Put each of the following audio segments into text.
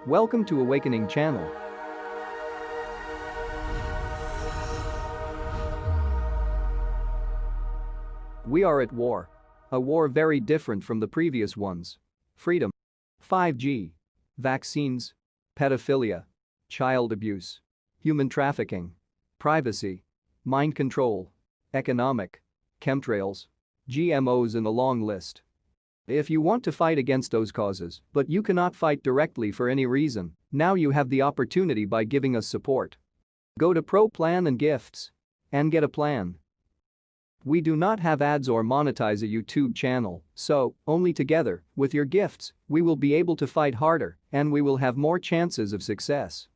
Welcome to Awakening Channel. We are at war. A war very different from the previous ones. Freedom. 5G. Vaccines. Pedophilia. Child abuse. Human trafficking. Privacy. Mind control. Economic. Chemtrails. GMOs and a long list. If you want to fight against those causes, but you cannot fight directly for any reason, now you have the opportunity by giving us support. Go to Pro Plan and Gifts and get a plan. We do not have ads or monetize a YouTube channel, so only together, with your gifts, we will be able to fight harder and we will have more chances of success.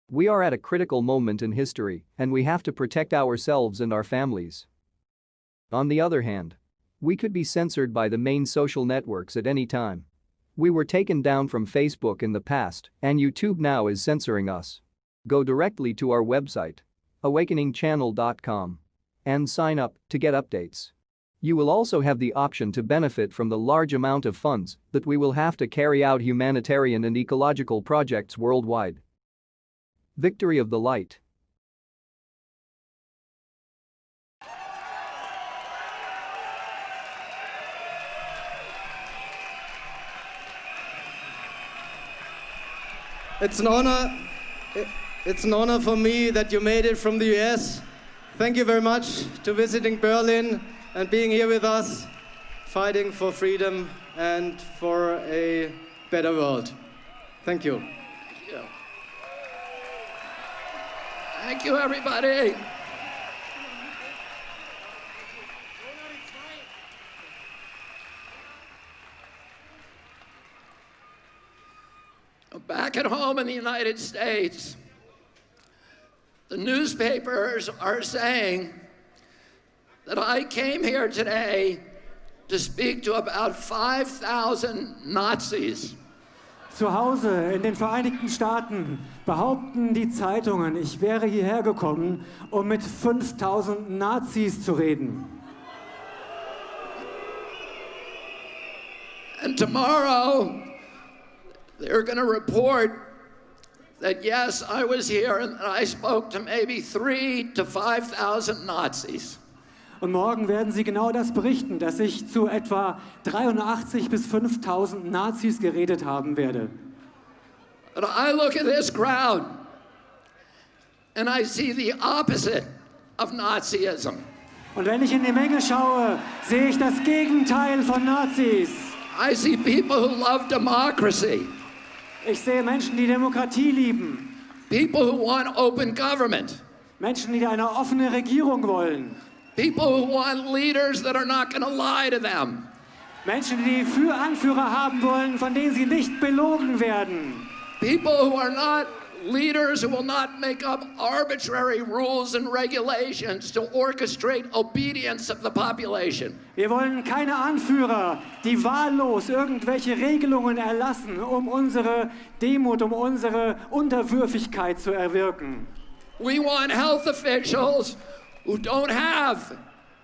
We are at a critical moment in history and we have to protect ourselves and our families. On the other hand, we could be censored by the main social networks at any time. We were taken down from Facebook in the past and YouTube now is censoring us. Go directly to our website, awakeningchannel.com, and sign up to get updates. You will also have the option to benefit from the large amount of funds that we will have to carry out humanitarian and ecological projects worldwide. Victory of the Light. It's an honor for me that you made it from the US. Thank you very much to visiting Berlin and being here with us, fighting for freedom and for a better world. Thank you. Thank you, everybody. Back at home in the United States, the newspapers are saying that I came here today to speak to about 5,000 Nazis. Zu Hause in den Vereinigten Staaten behaupten die Zeitungen, ich wäre hierher gekommen, um mit 5.000 Nazis zu reden. And tomorrow, they're going to report that yes, I was here and I spoke to maybe 3,000 to 5,000 Nazis. Und morgen werden sie genau das berichten, dass ich zu etwa 83 bis 5.000 Nazis geredet haben werde. And I look at this crowd and I see the opposite of Nazism. Und wenn ich in die Menge schaue, sehe ich das Gegenteil von Nazis. I see people who love democracy. Ich sehe Menschen, die Demokratie lieben. People who want open government. Menschen, die eine offene Regierung wollen. People who want leaders that are not going to lie to them. Menschen, die Anführer haben wollen, von denen sie nicht belogen werden. People who are not leaders who will not make up arbitrary rules and regulations to orchestrate obedience of the population. Wir wollen keine Anführer, die wahllos irgendwelche Regelungen erlassen, um unsere Demut, um unsere Unterwürfigkeit zu erwirken. We want health officials who don't have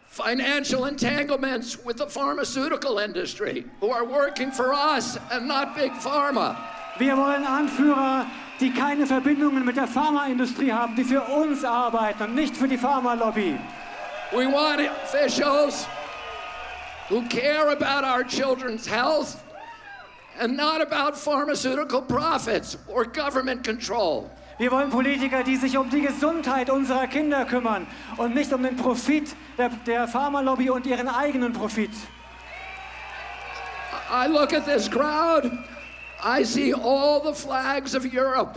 financial entanglements with the pharmaceutical industry, who are working for us and not Big Pharma. Wir wollen Anführer, die keine Verbindungen mit der Pharmaindustrie haben, die für uns arbeiten und nicht für die Pharmalobby. We want officials who care about our children's health and not about pharmaceutical profits or government control. Wir wollen Politiker, die sich um die Gesundheit unserer Kinder kümmern und nicht um den Profit der Pharmalobby und ihren eigenen Profit. I look at this crowd. I see all the flags of Europe.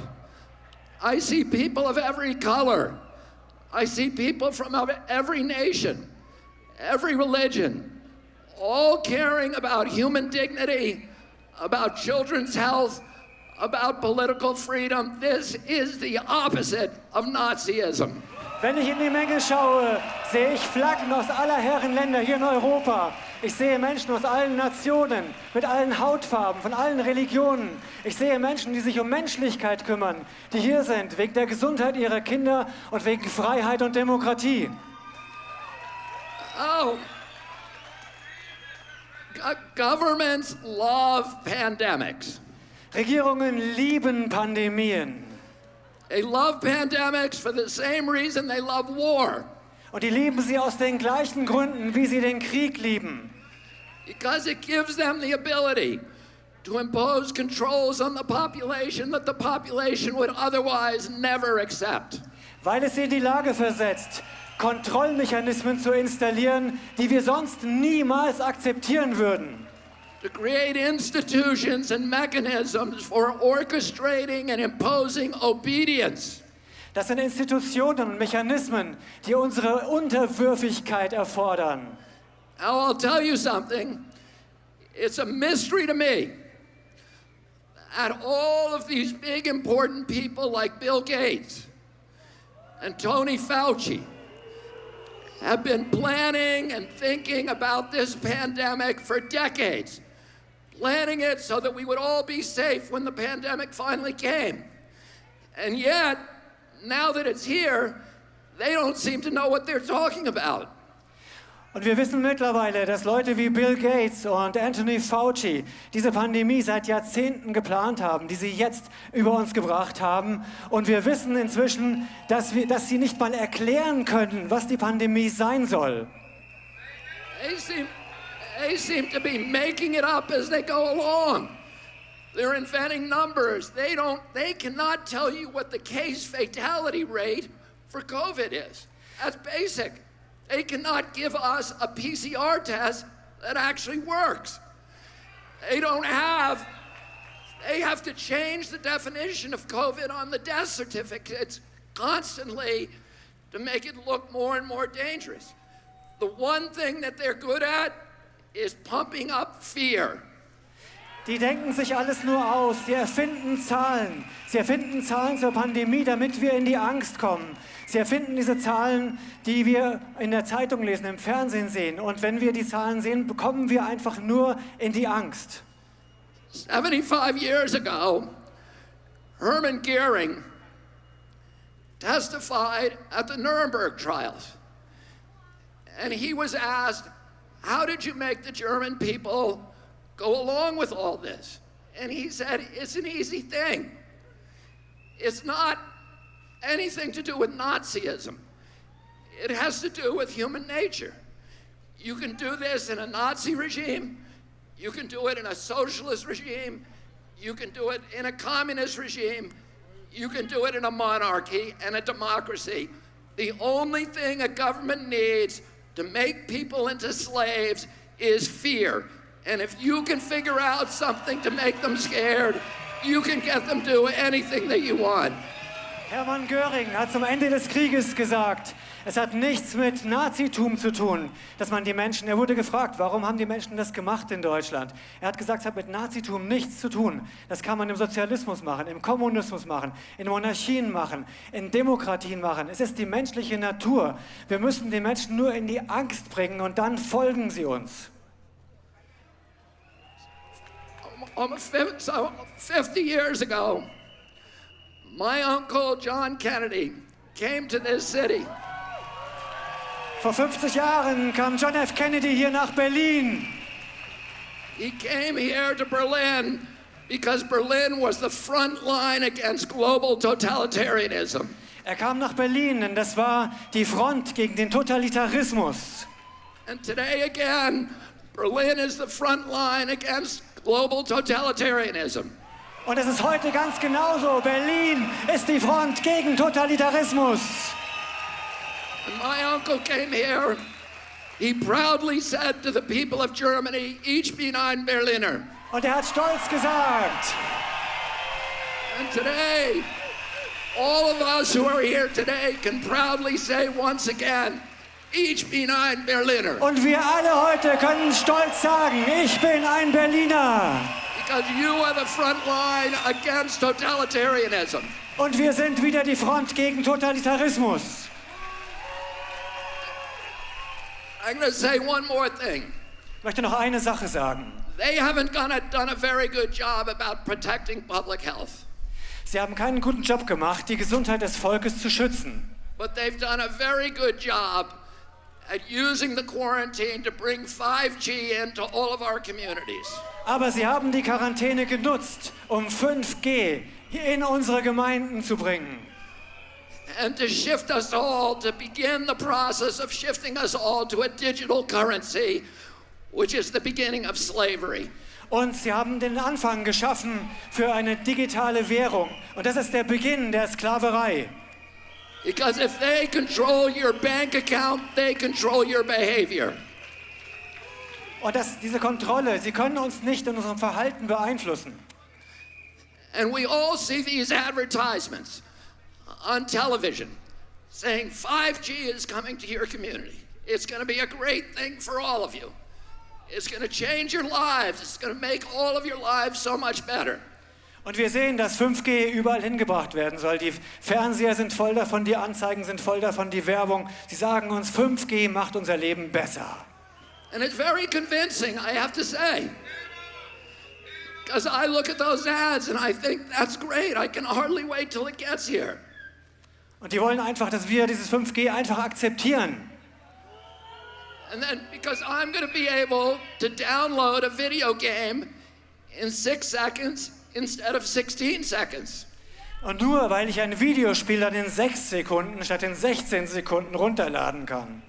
I see people of every color. I see people from every nation, every religion, all caring about human dignity, about children's health, about political freedom. This is the opposite of Nazism. Wenn ich in die Menge schaue, sehe ich Flaggen aus aller Herren Länder hier in Europa. Ich sehe Menschen aus allen Nationen, mit allen Hautfarben, von allen Religionen. Ich sehe Menschen, die sich um Menschlichkeit kümmern, die hier sind, wegen der Gesundheit ihrer Kinder und wegen Freiheit und Demokratie. Oh, governments love pandemics. Regierungen lieben Pandemien. They love pandemics for the same reason they love war. Und die lieben sie aus den gleichen Gründen, wie sie den Krieg lieben. Because it gives them the ability to impose controls on the population that the population would otherwise never accept. Weil es sie in die Lage versetzt, Kontrollmechanismen zu installieren, die wir sonst niemals akzeptieren würden. To create institutions and mechanisms for orchestrating and imposing obedience. Das sind Institutionen und Mechanismen, die unsere Unterwürfigkeit erfordern. Now I'll tell you something. It's a mystery to me that all of these big important people like Bill Gates and Tony Fauci have been planning and thinking about this pandemic for decades, planning it so that we would all be safe when the pandemic finally came. And yet, now that it's here, they don't seem to know what they're talking about. Und wir wissen mittlerweile, dass Leute wie Bill Gates und Anthony Fauci diese Pandemie seit Jahrzehnten geplant haben, die sie jetzt über uns gebracht haben. Und wir wissen inzwischen, dass sie nicht mal erklären können, was die Pandemie sein soll. They seem to be making it up as they go along. They're inventing numbers. They cannot tell you what the case fatality rate for COVID is. That's basic. They cannot give us a PCR test that actually works. They have to change the definition of COVID on the death certificates constantly to make it look more and more dangerous. The one thing that they're good at is pumping up fear. Die denken sich alles nur aus, sie erfinden Zahlen. Sie erfinden Zahlen zur Pandemie, damit wir in die Angst kommen. Sie erfinden diese Zahlen, die wir in der Zeitung lesen, im Fernsehen sehen. Und wenn wir die Zahlen sehen, bekommen wir einfach nur in die Angst. 75 years ago, Hermann Goering testified at the Nuremberg trials. And he was asked, how did you make the German people go along with all this? And he said, it's an easy thing. It's not anything to do with Nazism. It has to do with human nature. You can do this in a Nazi regime. You can do it in a socialist regime. You can do it in a communist regime. You can do it in a monarchy and a democracy. The only thing a government needs to make people into slaves is fear. And if you can figure out something to make them scared, you can get them to do anything that you want. Hermann Göring hat zum Ende des Krieges gesagt, es hat nichts mit Nazitum zu tun, dass man die Menschen, er wurde gefragt, warum haben die Menschen das gemacht in Deutschland? Er hat gesagt, es hat mit Nazitum nichts zu tun. Das kann man im Sozialismus machen, im Kommunismus machen, in Monarchien machen, in Demokratien machen. Es ist die menschliche Natur. Wir müssen die Menschen nur in die Angst bringen und dann folgen sie uns. Almost 50 years ago, my uncle John Kennedy came to this city. Vor 50 Jahren kam John F. Kennedy hier nach Berlin. He came here to Berlin because Berlin was the front line against global totalitarianism. Er kam nach Berlin, denn das war die Front gegen den Totalitarismus. And today again, Berlin is the front line against global totalitarianism. Und es ist heute ganz genauso. Berlin ist die Front gegen Totalitarismus. When my uncle came here, he proudly said to the people of Germany, ich bin ein Berliner. Und er hat stolz gesagt. And today, all of us who are here today can proudly say once again, ich bin ein Berliner. Und wir alle heute können stolz sagen, ich bin ein Berliner. Because you are the front line against totalitarianism. Und wir sind wieder die Front gegen Totalitarismus. I'm going to say one more thing. Ich möchte noch eine Sache sagen. They haven't done a very good job about protecting public health. Sie haben keinen guten Job gemacht, die Gesundheit des Volkes zu schützen. But they've done a very good job at using the quarantine to bring 5G into all of our communities. Aber sie haben die Quarantäne genutzt, um 5G in unsere Gemeinden zu bringen. And to shift us all, to begin the process of shifting us all to a digital currency, which is the beginning of slavery. Und sie haben den Anfang geschaffen für eine digitale Währung. Und das ist der Beginn der Sklaverei. Because if they control your bank account, they control your behavior. Und diese Kontrolle, sie können uns nicht in unserem Verhalten beeinflussen. And we all see these advertisements on television saying 5G is coming to your community. It's going to be a great thing for all of you. It's going to change your lives. It's going to make all of your lives so much better. Und wir sehen, dass 5G überall hingebracht werden soll. Die Fernseher sind voll davon, die Anzeigen sind voll davon, die Werbung. Sie sagen uns, 5G macht unser Leben besser. And it's very convincing, I have to say. Because I look at those ads and I think, that's great. I can hardly wait till it gets here. Und die wollen einfach, dass wir dieses 5G einfach akzeptieren. And then, because I'm going to be able to download a video game in 6 seconds instead of 16 seconds. Und nur weil ich ein Videospiel dann in 6 Sekunden statt in 16 Sekunden runterladen kann.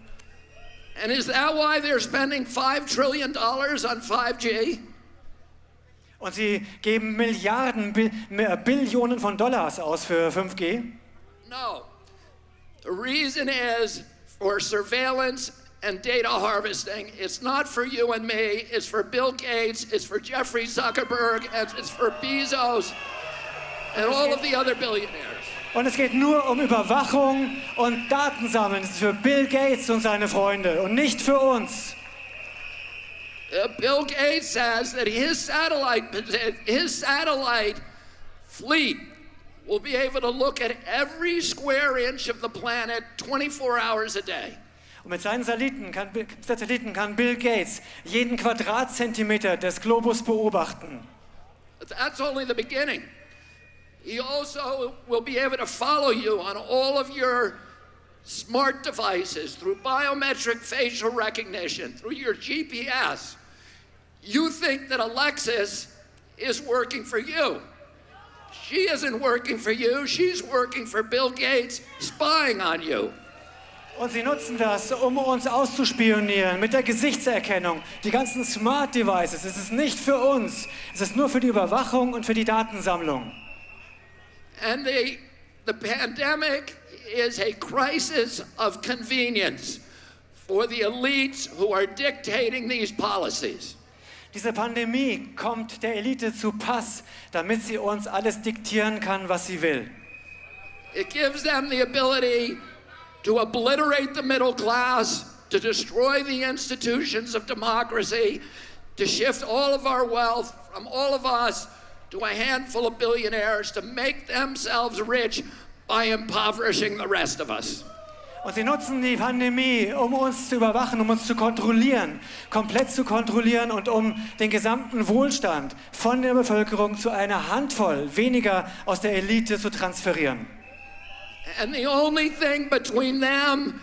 And is that why they're spending $5 trillion on 5G? Und sie geben Milliarden, Billionen von Dollars aus für 5G? No. The reason is for surveillance and data harvesting. It's not for you and me. It's for Bill Gates. It's for Jeffrey Zuckerberg. And it's for Bezos and all of the other billionaires. Und es geht nur um Überwachung und Datensammeln. Es ist für Bill Gates und seine Freunde und nicht für uns. Bill Gates says that his satellite fleet will be able to look at every square inch of the planet 24 hours a day. Und mit seinen Satelliten kann Bill Gates jeden Quadratzentimeter des Globus beobachten. But that's only the beginning. He also will be able to follow you on all of your smart devices through biometric facial recognition, through your GPS. You think that Alexis is working for you. She isn't working for you. She's working for Bill Gates, spying on you. Und sie nutzen das, um uns auszuspionieren mit der Gesichtserkennung. Die ganzen Smart Devices, es ist nicht für uns. Es ist nur für die Überwachung und für die Datensammlung. And the pandemic is a crisis of convenience for the elites who are dictating these policies. Diese Pandemie kommt der Elite zu Pass, damit sie uns alles diktieren kann, was sie will. It gives them the ability to obliterate the middle class, to destroy the institutions of democracy, to shift all of our wealth from all of us to a handful of billionaires, to make themselves rich by impoverishing the rest of us. Und sie nutzen die Pandemie, um uns zu überwachen, um uns zu kontrollieren, komplett zu kontrollieren und um den gesamten Wohlstand von der Bevölkerung zu einer Handvoll weniger aus der Elite zu transferieren. And the only thing between them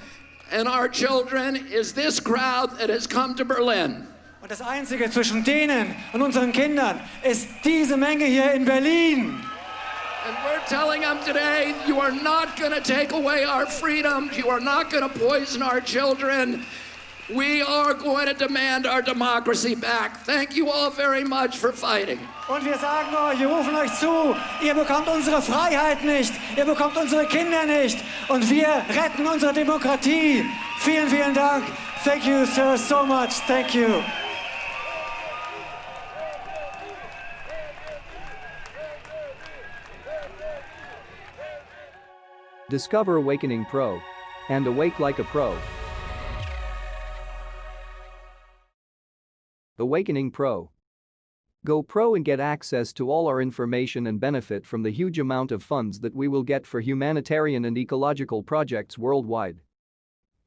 and our children is this crowd that has come to Berlin. Und das Einzige zwischen denen und unseren Kindern ist diese Menge hier in Berlin. And we're telling them today, you are not going to take away our freedoms. You are not going to poison our children. We are going to demand our democracy back. Thank you all very much for fighting. Und wir sagen euch, wir rufen euch zu, ihr bekommt unsere Freiheit nicht, ihr bekommt unsere Kinder nicht und wir retten unsere Demokratie. Vielen, vielen Dank. Thank you, sir, so much. Thank you. Discover Awakening Pro and awake like a pro. Awakening Pro. Go pro and get access to all our information and benefit from the huge amount of funds that we will get for humanitarian and ecological projects worldwide.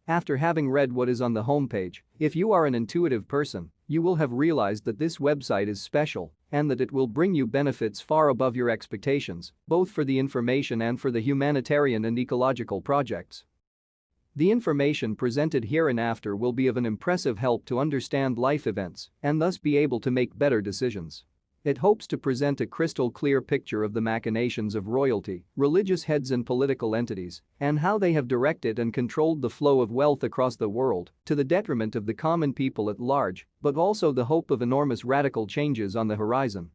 After having read what is on the homepage, if you are an intuitive person, you will have realized that this website is special and that it will bring you benefits far above your expectations, both for the information and for the humanitarian and ecological projects. The information presented hereinafter will be of an impressive help to understand life events and thus be able to make better decisions. It hopes to present a crystal clear picture of the machinations of royalty, religious heads and political entities, and how they have directed and controlled the flow of wealth across the world to the detriment of the common people at large, but also the hope of enormous radical changes on the horizon.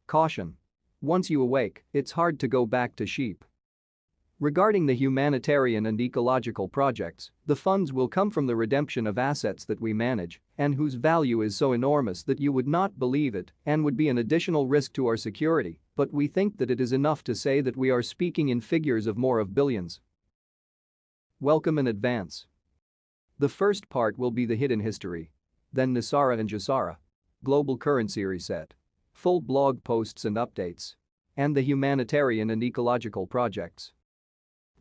Caution. Once you awake, it's hard to go back to sheep. Regarding the humanitarian and ecological projects, the funds will come from the redemption of assets that we manage and whose value is so enormous that you would not believe it and would be an additional risk to our security, but we think that it is enough to say that we are speaking in figures of more of billions. Welcome in advance. The first part will be the hidden history. Then NESARA and GESARA. Global currency reset. Full blog posts and updates. And the humanitarian and ecological projects.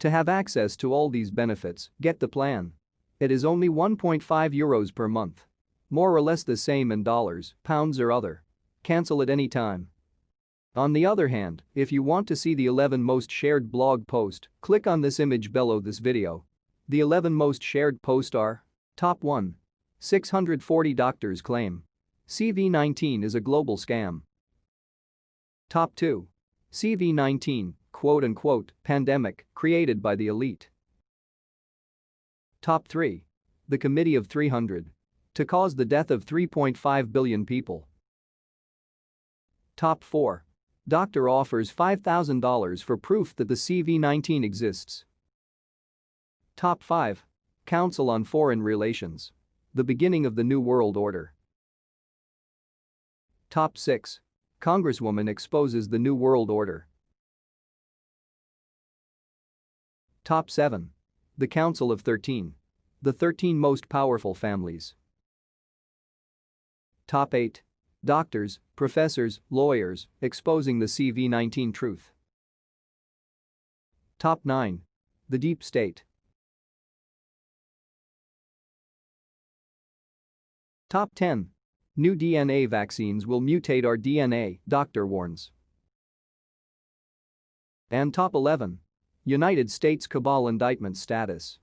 To have access to all these benefits, get the plan. It is only €1.5 per month. More or less the same in dollars, pounds or other. Cancel at any time. On the other hand, if you want to see the 11 most shared blog post, click on this image below this video. The 11 most shared posts are: Top 1. 640 doctors claim CV-19 is a global scam. Top 2. CV-19, quote-unquote, pandemic created by the elite. Top 3. The Committee of 300. To cause the death of 3.5 billion people. Top 4. Doctor offers $5,000 for proof that the CV-19 exists. Top 5. Council on Foreign Relations. The beginning of the New World Order. Top 6. Congresswoman exposes the New World Order. Top 7. The Council of 13. The 13 most powerful families. Top 8. Doctors, professors, lawyers, exposing the CV-19 truth. Top 9. The Deep State. Top 10. New DNA vaccines will mutate our DNA, doctor warns. And Top 11. United States cabal indictment status.